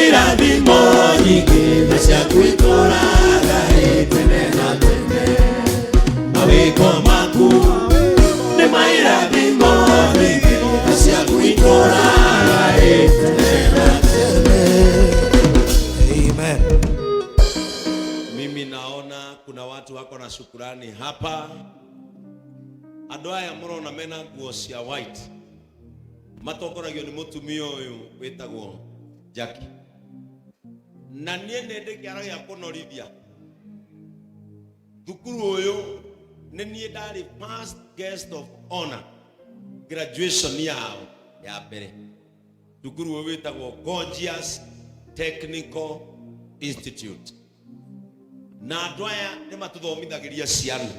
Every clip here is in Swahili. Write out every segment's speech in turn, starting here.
mairathimo nyingi na cia gwĩtũraga tene na tene. Mawĩko maku nĩ mairathimo nyingi na cia gwĩtũraga tene na tene. Amen. Mimi naona kuna watu wako na shukrani hapa. Andũ aya mũrona mena nguo cia white matongoragio nĩ mũtumia ũyũ wĩtagwo Jackie. Na niĩ nĩ ndĩ kĩara gĩa kũnorithia thukuru ũyũ nĩ niĩ ndarĩ first guest of honor graduation yao ya mbere. Thukuru ũyũ wĩtagwo Gorgeous Technical Institute. Na andũ aya nĩ matũthomithagĩria ciana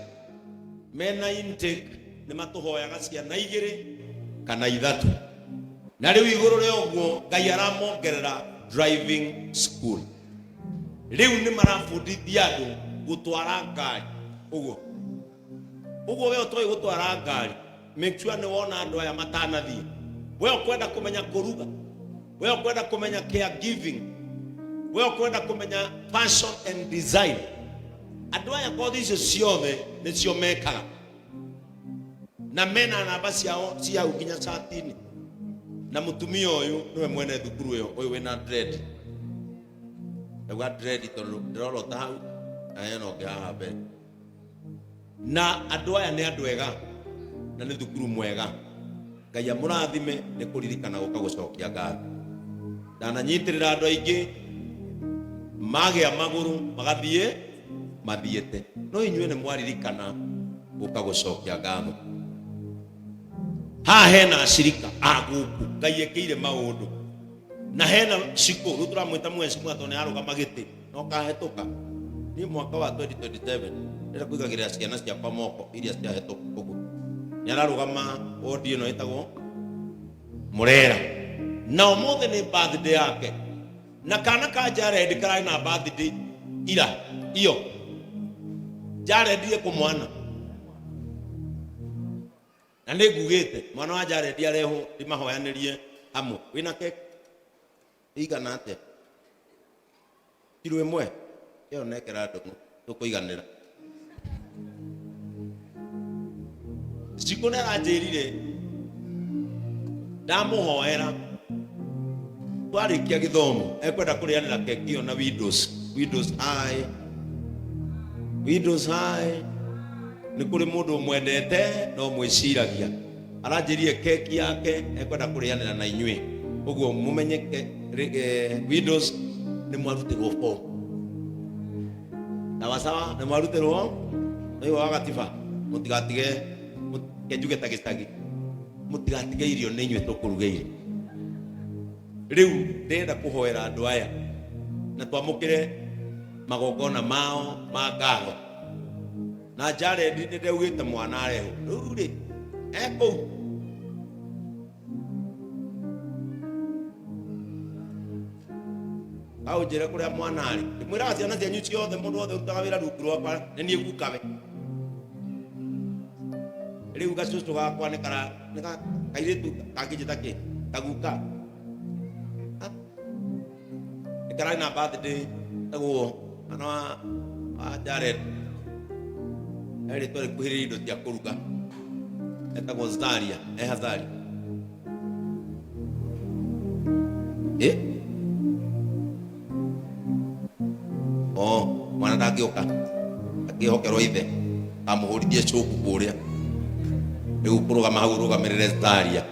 mena intake, nĩ matũhoyaga ciana 2 kana 3. Na rĩu igũrũ rĩa ũguo Ngai aramongerera driving school. Rĩu nĩ marabundithia andũ gũtwara ngari. Ũguo we ũtoĩ gũtwara ngari, make sure nĩ wona andũ aya matanathiĩ. We ũkwenda kũmenya kũruga, we ũkwenda kũmenya caregiving, we ũkwenda kũmenya fashion and design. Andũ aya kothi icio ciothe nĩcio mekaga. Na mena namba ciao cia nginya chatini. Na mũtumia ũyũ nĩwe mwene thukuru ũyũ wĩna dread. Ndagwa dread tondũ ndĩrorota hau na eno ũngĩ haha mbere. Na andũ aya nĩ andũ ega na nĩ thukuru mwega. Ngai amũrathime nĩ kũririkana gũka gũcokia ngatho. Ndananyitĩrĩra andũ aingĩ magĩa magũrũ magathiĩ mathiĩte. No inyuĩ nĩ mwaririkana gũka gũcokia ngatho. Haha hena acirika agũkũ Ngai ekĩire maũndũ. Na hena Ciko, rĩu tũramwĩta mheshimiwa tondũ nĩ arũgama gĩtĩ no kahĩtũka. Niĩ mwaka wa 2027 ndĩrenda kũigagĩrĩra ciana ciakwa moko iria ciahĩtũka ũguo. Nĩ ararũgama wodi ĩno ĩtagwo Murera. Na ũmũthĩ nĩ birthday yake. Na kana ka Jared kararĩ na birthday ira iyo. Jared kũmwana. Na nĩ ngugĩte mwana wa Jared areho ndimahoyanĩrie hamwe. Wĩna keke igana atĩa? Kilo 1 ĩyo nekera andũ tũkũiganĩra. Ciko nĩ aranjĩrire ndamũhoera twarĩkia gĩthomo ekwenda kũrĩanĩra keki ĩyo na Windows High. Nĩ kũrĩ mũndũ mwendete no mwĩciragia. Aranjĩrire keki yake ekwenda kũrĩanĩra na inyuĩ. Ũguo mũmenyeke Windows nĩ mwarutĩrwo form. Na wasawa nĩ mwarutĩrwo nĩ wa gatiba. Mũtigatige kenjuge ta gĩcagi. Mũtigatige irio nĩ inyuĩ tũkũrugeire. Rĩu ndĩrenda kũhoera andũ aya na twamũkĩre magongona mao ma ngatho. Na Jared nĩ ndaugĩte mwana areho. Rĩu rĩ ekũu au njĩra kũrĩa mwana arĩ. Ndĩmwĩraga ciana cianyu ciothe mũndũ wothe ũrutaga wĩra rungu rwakwa nĩ niĩ ngukawe. Rĩu gacucu gakwa nĩ kairĩtu kangĩnjĩta kĩ kaguka. Nĩ kararĩ na birthday tagwo mwana wa Jared. Erĩ twarĩ kuhĩrĩria indo cia kũruga. Etagwo Zaria, Zaria. Mwana ndangĩũka akĩhokerwo ithe amũhũrithie cũku kũrĩa. Rĩu kũrũgama hau rũgamĩrĩre Zaria,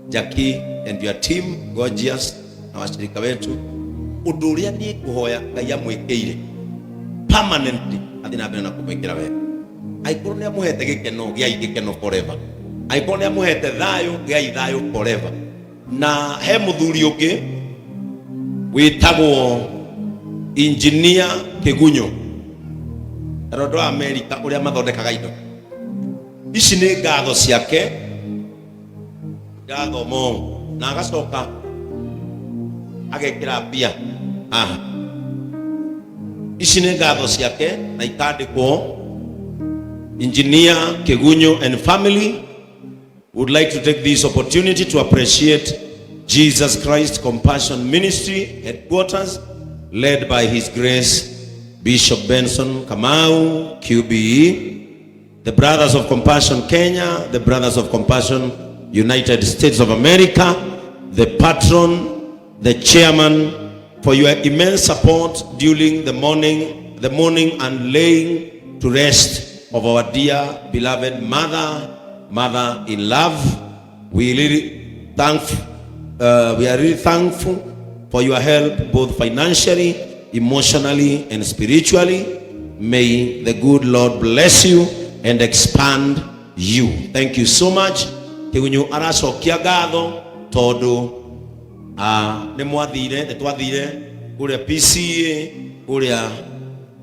Jackie and your team Gorgeous na washirika wetu. Ũndũ ũrĩa niĩ kũhoya Ngai amwĩkĩire permanently athiĩ na mbere na kũmwĩkĩra wega. Aikoro nĩ amũhete gĩkeno gĩai gĩkeno forever. Aikoro nĩ amũhete thayũ gĩai thayũ forever. Na he mũthuri ũngĩ wĩtagwo Engineer Kĩgunyũ. Andũ a Amerika ũrĩa mathondekaga indo. Ici nĩ ngatho ciake. Ngatho mo na agacoka agekĩra mbia. Ici nĩ ngatho ciake na ikandĩkwo Engineer Kĩgunyũ and family would like to take this opportunity to appreciate Jesus Christ Compassion Ministry headquarters, led by His Grace Bishop Benson Kamau, QBE, the Brothers of Compassion Kenya, the Brothers of Compassion United States of America, the patron, the chairman, for your immense support during the mourning and laying to rest of our dear beloved mother in love. We are really thankful for your help, both financially, emotionally, and spiritually. May the good Lord bless you and expand you. Thank you so much. Kigunyu aracokia ngatho tondu ni mwathire nitwathire kuria PCA kuria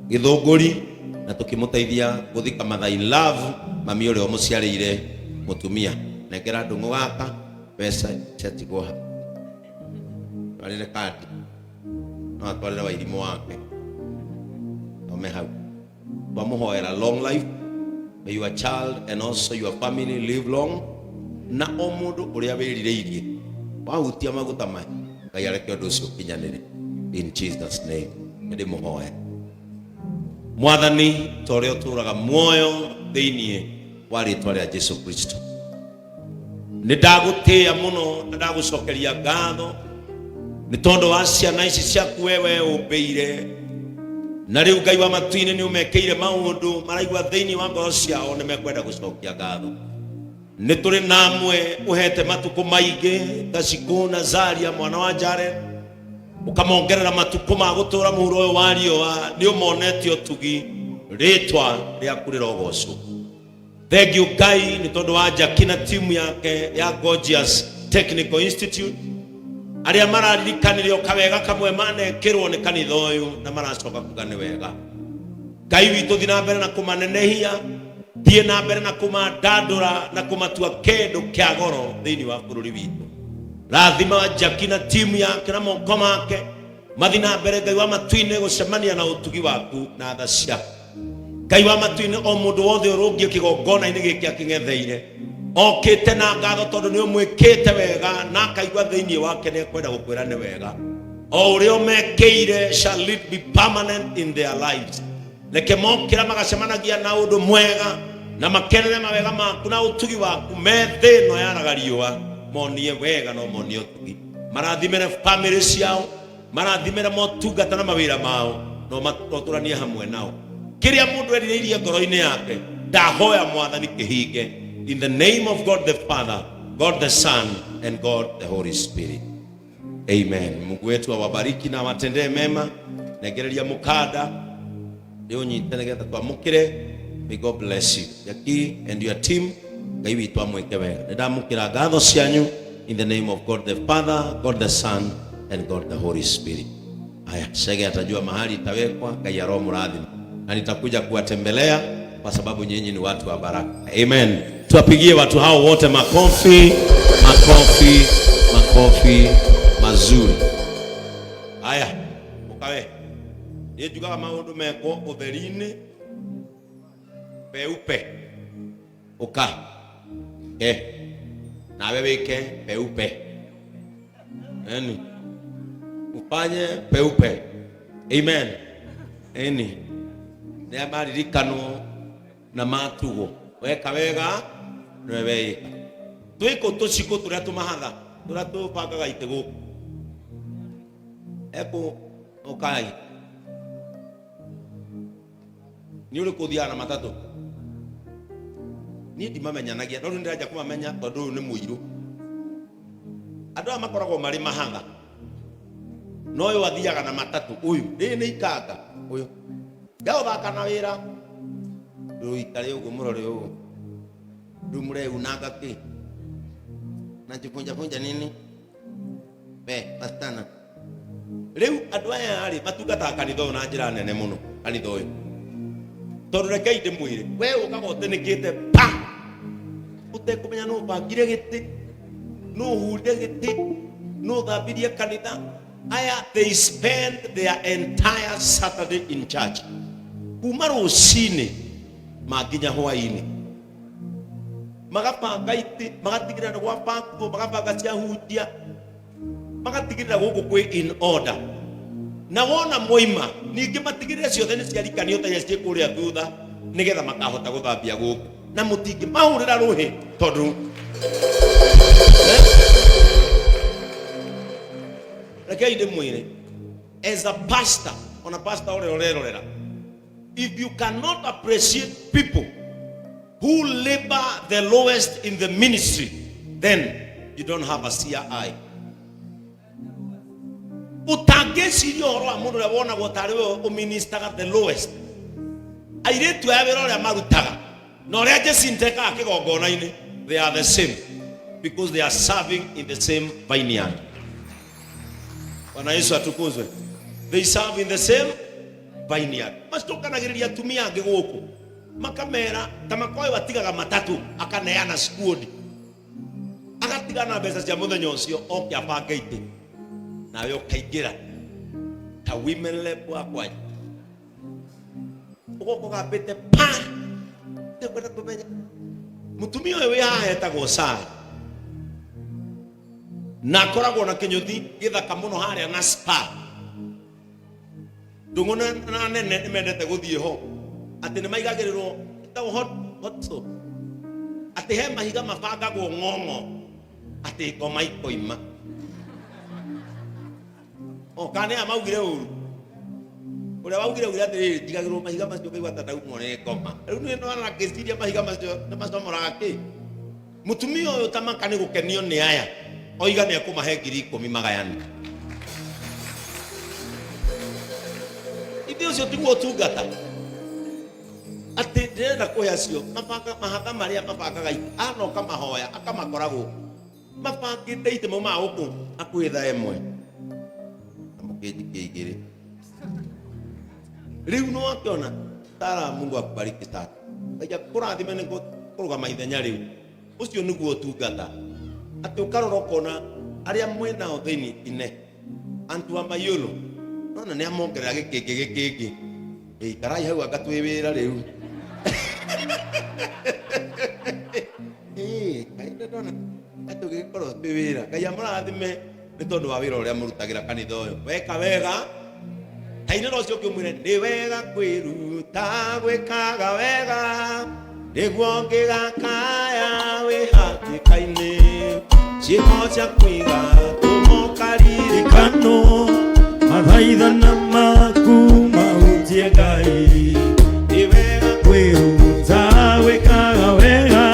Githunguri na tukimuteithia guthika mother in love, mami uria muciarire mutumia nekera ndungu gaka pesa chatigwa alile kadi no atwalira wa ilimu wake omehau bamuhoera long life. May your child and also your family live long, na omundu uria wiririirie wahutia maguta mai ngai areke undu ucio kinyanire in Jesus name. Ndi muhoya mwathani torio turaga muoyo thiini wa ritwa ria Jesu Kristo. Nidagutia muno ndagucokeria ngatho ni tondu wa ciana ici ciaku wewe ubeire na riu Ngai wa matuini ni umekeire maundu maraigwa thiini wa ngoro ciao ni mekwenda gucokia ngatho. Ni turi namwe uhete matuku maingi Gaciku na Zaria mwana wa Jared ukamongerera matuku ma gutura muhuro uyu wa riua ni umonetio tugi ritwa riaku rirogocwo. Thank you Ngai ni tondu wa Jackie na timu yake ya Gorgeous Technical Institute aria mararirikanire ukawega kamwe manekirwo ni kanitha uyu na maracoka kuga ni wega. Ngai witu thi na mbere na kumanenehia, thie na mbere na kumandandura na kumatua kindu kia goro thiini wa bururi witu. Rathima Jackie na timu yake na moko make mathi na mbere Ngai wa matuine gucemania na utugi waku na tha ciaku. Ngai wa matuine o mundu wothe urungie kigongona-ini giki akingetheire okite na ngatho tondu ni umwikite wega na akaigua thiini wake ni kwenda gukwira ni wega. O uria umekeire shall it be permanent in their lives. Leke mokira magacemanagia na undu mwega na makenere mawega maku na utugi waku methino yaraga riua monie wega no monie utugi. Marathimire family ciao, marathimire motungata na mawira mao no maturanie hamwe nao. Kiria mundu eririirie ngoro-ini yake ndahoya mwathani kihinge in the name of God the Father, God the Son, and God the Holy Spirit. Amen. Mungu wetu awabariki na watendee mema. Negereria mukada leo nyitene getha twamukire. May God bless you Jackie and your team. Ngai witu amweke wega. Ndamukira ngatho cianyu in the name of God the Father, God the Son, and God the Holy Spirit. Haya, shege atajua mahali itawekwa. Ngai roho mradhi na nitakuja kuwatembelea kwa sababu nyinyi ni watu wa baraka. Amen. Tuwapigie watu hao wote makofi, makofi, makofi mazuri. Haya, ukawe. Yejuga maundu meko utheri-ini peupe. Uka. Nawe wike peupe. Eni. Ufanye peupe. Amen. Eni. Ni amaririkano na matugo weka wega nwewe twiko tuciko turia tumahatha turia tupangaga itego eko ukai ni uri kuthiana matatu ni ndimamenyanagia no ndiraja kumamenya tondu ni muiru andu amakoragwo mari mahatha no uyu athiaga na matatu uyu ni ikanga uyu gao thaka na wira ruikare ugo murore ugo rumure unanga ki na jipunja nini pastana riu andu aya ari matungata kanitho na njira nene muno kanitho uyu tondu reke inde mwire we ukagote nikite pa utekumenya no bangire giti no hude giti no thabirie kanitha aya. They spend their entire Saturday in church. Kuma rucini maginya hwaini magapanga iti magatigira gwa pangu magapanga cia hundia magatigirira guku kwi in order na wona moima ningi matigirire ciothe ni ciarikanio ta cia kuria thutha nigetha makahota guthambia guku na mutingi mahurira ruhi tondu rekei ndimwire as a pastor on a pastor orerorera, if you cannot appreciate people who labor the lowest in the ministry, then you don't have a CI. Utangeciria horo wa mundu uria wona gotari we uministaga the lowest airetu ya wera uria marutaga na uria Jesinteka akigongona-ini, they are the same because they are serving in the same vineyard. Bwana Yesu atukuzwe. They serve in the same vineyard. Masitokanagiriria atumia angi guku makamera tamakoe watigaga matatu akaneana squad agatigana mbeca cia muthenya ucio oke abanga ite nawe ukaingira ta women lab akwa ugoko gapite pa tekwenda kumenya mutumia uyu wi haha etagwo Sara na koragwo na kinyuthi githaka muno haria na spa ndung'una na nene nimendete guthie ho ati ni maigagirirwo ta hot soap ati he mahiga mabangagwo ng'ong'o ati ngoma ikoima kane amaugire uru uria waugire uri ati ndigagirwo mahiga macio kaigwa ta ndaumwo ni ngoma riu ni no anakeciria mahiga macio ni macomoraga ki mutumia uyu tamaka ni gukenio ni aya oiga ni akumahe 10,000 magayani idio cio tiguo tungata ati ndenda kuya cio mabanga mahatha maria mabangaga anoka mahoya akamakoragwo mabangite ite mo maguku akwitha emwe amuketi kiigiri riu no akiona Sara Mungu akubariki sana aja kurathime ni kurugama ithenya riu ucio niguo tungata ati ukarorokona aria mwena othini ine antu wa mayolo nona ni amongerera gikiki karai hau agatwi wira riu kainde dona atu gikoro twi wira Ngai amurathime ni tondu wa wira uria murutagira kanitha uyu weka wega kainde no cio kiumwire ni wega kwiruta gwikaga wega niguo ngigakaya wi hatikaini ciĩko cia kũiga tũmokaririkano mathaithana maku mahunjie Ngai nĩ wega kwĩruta gwĩkaga wega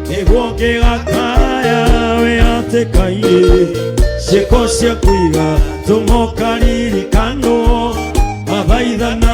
nĩguo ngĩgakaya wĩ hatĩka-inĩ ciĩko cia kũiga tũmokaririkano mathaithana